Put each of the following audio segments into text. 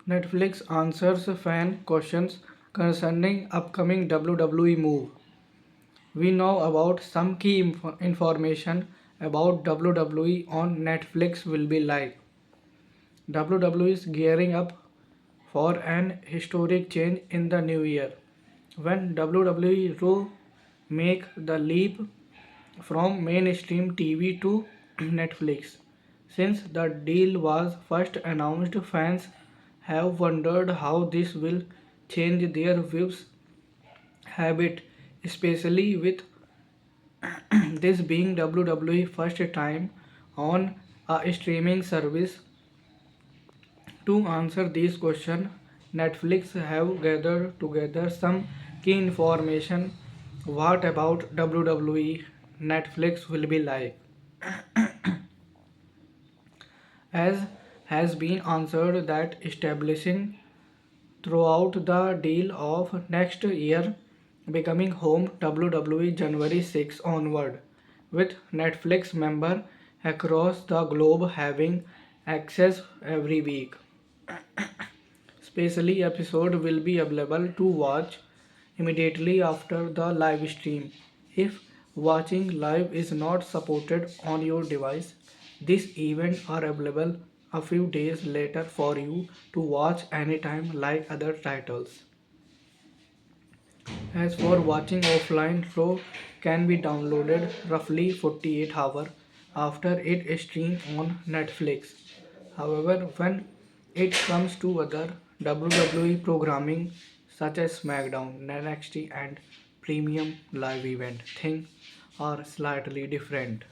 Netflix answers fan questions concerning upcoming WWE move. We know about some key information about WWE on Netflix will be like WWE is gearing up for an historic change in the new year when WWE Raw make the leap from mainstream TV to Netflix. Since the deal was first announced, fans have wondered how this will change their views habit, especially with this being WWE first time on a streaming service. To answer these questions, Netflix have gathered together some key information. What about WWE Netflix will be like? As has been answered that establishing throughout the deal of next year becoming home WWE January 6 onward, with Netflix member across the globe having access every week. Specially episode will be available to watch immediately after the live stream. If watching live is not supported on your device, these events are available a few days later for you to watch anytime like other titles. As for watching offline, show can be downloaded roughly 48 hours after it is streamed on Netflix. However, when it comes to other WWE programming such as SmackDown, NXT and Premium Live Event, things are slightly different.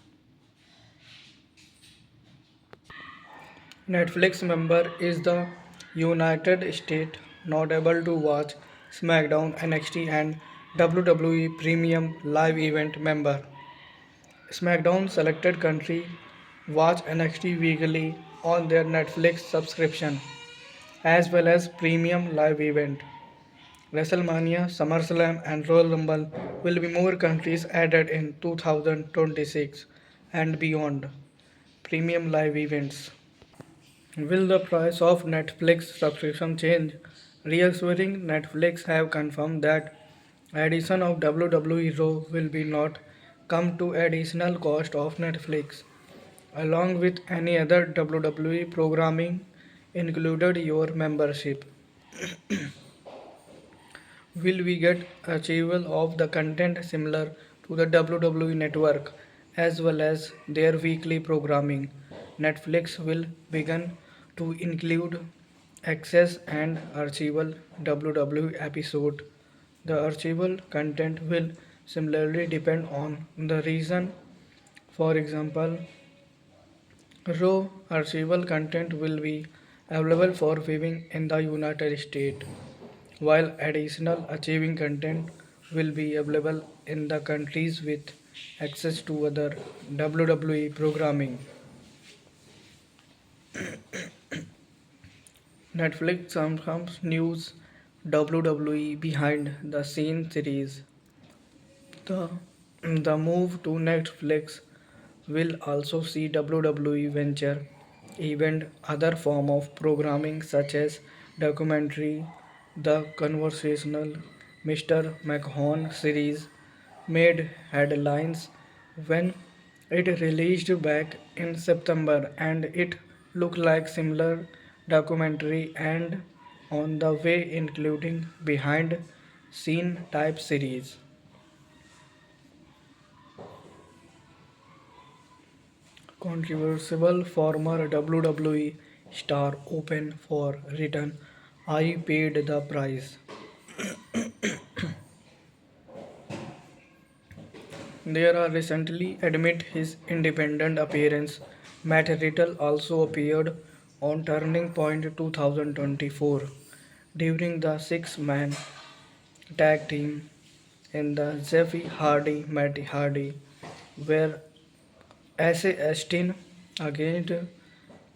Netflix member is the United States not able to watch SmackDown, NXT and WWE Premium Live Event member. SmackDown selected country watch NXT weekly on their Netflix subscription as well as Premium Live Event. WrestleMania, SummerSlam and Royal Rumble will be more countries added in 2026 and beyond. Premium Live Events. Will the price of Netflix subscription change? Reassuring Netflix have confirmed that addition of WWE Raw will be not come to additional cost of Netflix. Along with any other WWE programming included your membership. Will we get achievable of the content similar to the WWE network as well as their weekly programming? Netflix will begin to include access and archival WWE episode. The archival content will similarly depend on the region. For example, raw archival content will be available for viewing in the United States while additional achieving content will be available in the countries with access to other WWE programming. Netflix sometimes news WWE behind the scene series. The, the move to Netflix will also see WWE venture even other form of programming such as documentary, the conversational Mr. McHone series made headlines when it released back in September and it looked like similar documentary and on the way including behind scene type series. Controversial former WWE star open for return. I paid the price. There are recently admit his independent appearance. Matt Riddle also appeared on Turning Point 2024 during the six-man tag team in the Jeff Hardy Matt Hardy where S.A. Austin against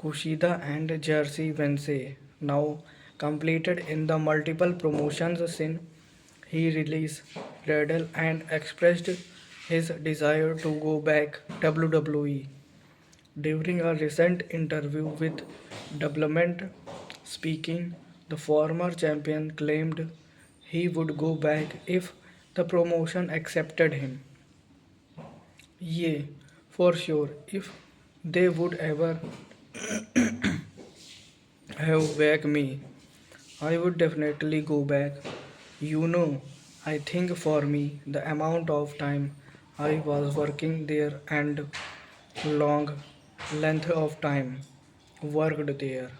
Kushida and Jersey Wednesday. Now completed in the multiple promotions since he released Riddle and expressed his desire to go back WWE. During a recent interview with Development, speaking The former champion claimed he would go back if the promotion accepted him. Yeah, for sure. If they would ever have back me, I would definitely go back. I think for me, the amount of time I was working there and long length of time worked there.